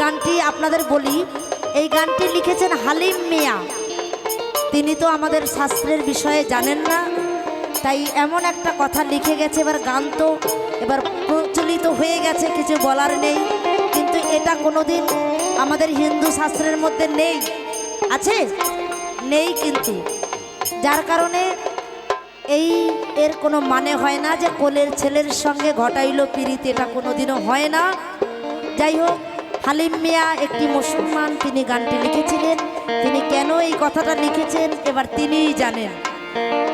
গানটি আপনাদের বলি, এই গানটি লিখেছেন হালিম মিয়া। তিনি তো আমাদের শাস্ত্রের বিষয়ে জানেন না, তাই এমন একটা কথা লিখে গেছে। এবার গান তো এবার প্রচলিত হয়ে গেছে, কিছু বলার নেই, কিন্তু এটা কোনোদিন আমাদের হিন্দু শাস্ত্রের মধ্যে নেই। আছে? নেই। কিন্তু যার কারণে এর কোনো মানে হয় না যে কোলের ছেলের সঙ্গে ঘটাইল পিরিতি, এটা কোনোদিনও হয় না। যাই হোক, হালিম মিয়া একটি মুসলমান, তিনি গানটি লিখেছিলেন। তিনি কেন এই কথাটা লিখেছেন এবার তিনিই জানেন।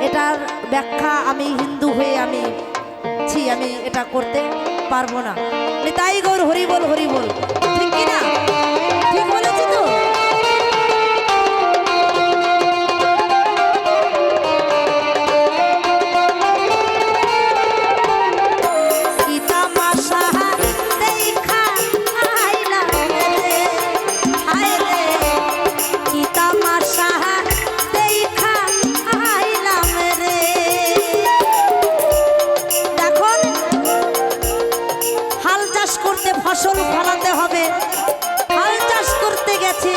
এটার ব্যাখ্যা আমি হিন্দু হয়ে আমি এটা করতে পারবো না। তাই গৌর হরি বল, হরি বল। ঠিক কিনা? ঠিক বলেছি তো? ফসল ফলাতে হবে, হাল চাষ করতে গেছে।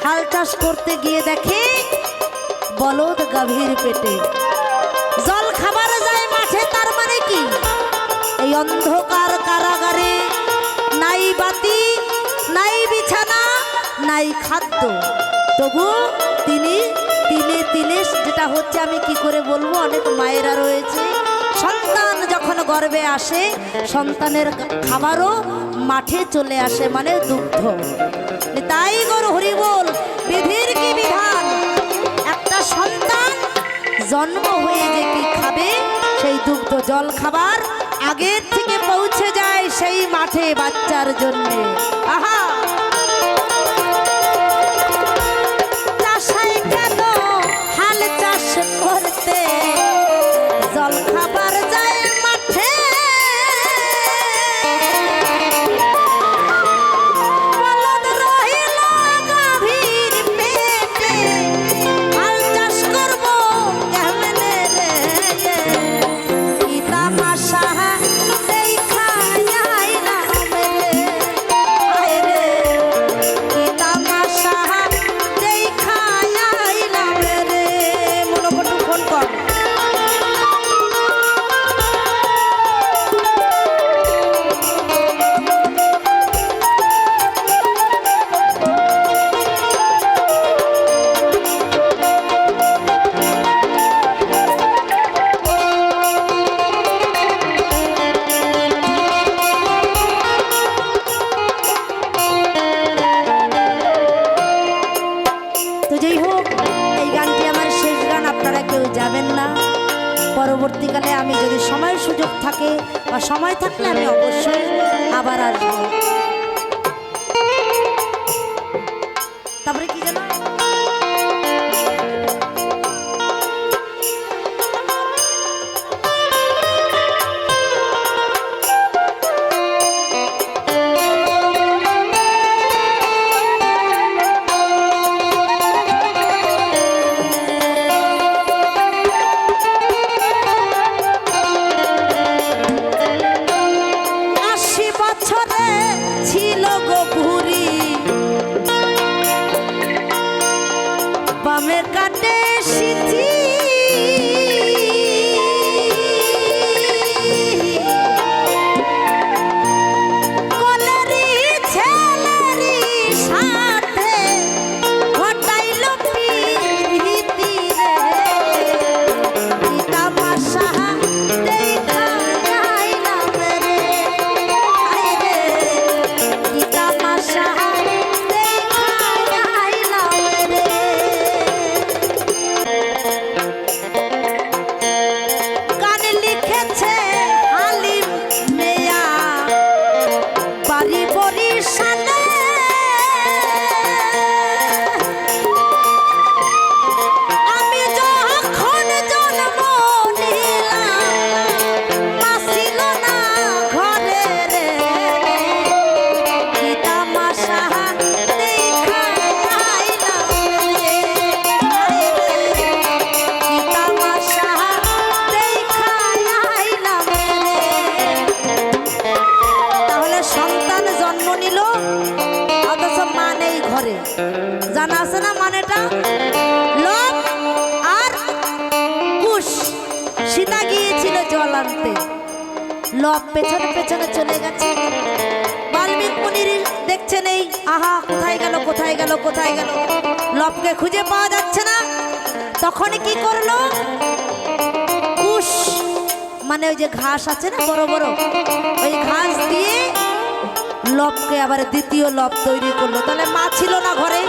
হাল চাষ করতে গিয়ে দেখে বলদ গাভীর পেটে, জল খাবার যায় মাঠে। তার মানে কি? এই অন্ধকার কারাগারে নাই বাতি, নাই বিছানা, নাই খাদ্য, তবু তিনি তিলে তিলে, যেটা হচ্ছে আমি কি করে বলবো, অনেক মায়েরা রয়েছে, সন্তান যখন গর্ভে আসে সন্তানের খাবারও মাঠে চলে আসে, মানে দুগ্ধ। তাই গৌর হরি বল, বিধির কি বিধান, একটা সন্তান জন্ম হয়ে যে কি খাবে, সেই দুগ্ধ জল খাবার আগের থেকে পৌঁছে যায় সেই মাঠে বাচ্চার জন্য। আহা, চাষাই কেন হাল চাষ করতে, জল খাবার যায় মাঠে, বলদ রহিল গাভীর পেটে, হাল চাষ করব কেমনে রে, কি তামাশা দেখা আইলাম রে, আয় রে, কি তামাশা দেখা আইলাম রে। মনোকটু ফোন কর। তো যাই হোক, এই গানটি আমার শেষ গান, আপনারা কেউ যাবেন না। পরবর্তীকালে আমি যদি সময় সুযোগ থাকে বা সময় থাকলে আমি অবশ্যই আবার আসবো। তারপরে কি জানো, ছিল গো বুড়ি, বামে কাটে সিথি, কোলেরি ছেলেরি সাথে ঘটাইল পিরিতি রে, কি তামাশা দেখা আইলাম রে, আয় রে, কি তামাশা দেখা আইলাম রে। করে। জানা আছে না মানেটা? লব আর কুশ। সীতা গিয়েছিল জল আনতে, লব পেছনে পেছনে চলে গেছে। বাল্মীক মুনির দেখছেন এই, আহা কোথায় গেল কোথায় গেল কোথায় গেল, লবকে খুঁজে পাওয়া যাচ্ছে না। তখন কি করলো? কুশ মানে ওই যে ঘাস আছে না বড় বড়, ওই ঘাস দিয়ে লবকে আবার দ্বিতীয় লব তৈরি করলো। তাহলে মা ছিল না ঘরে,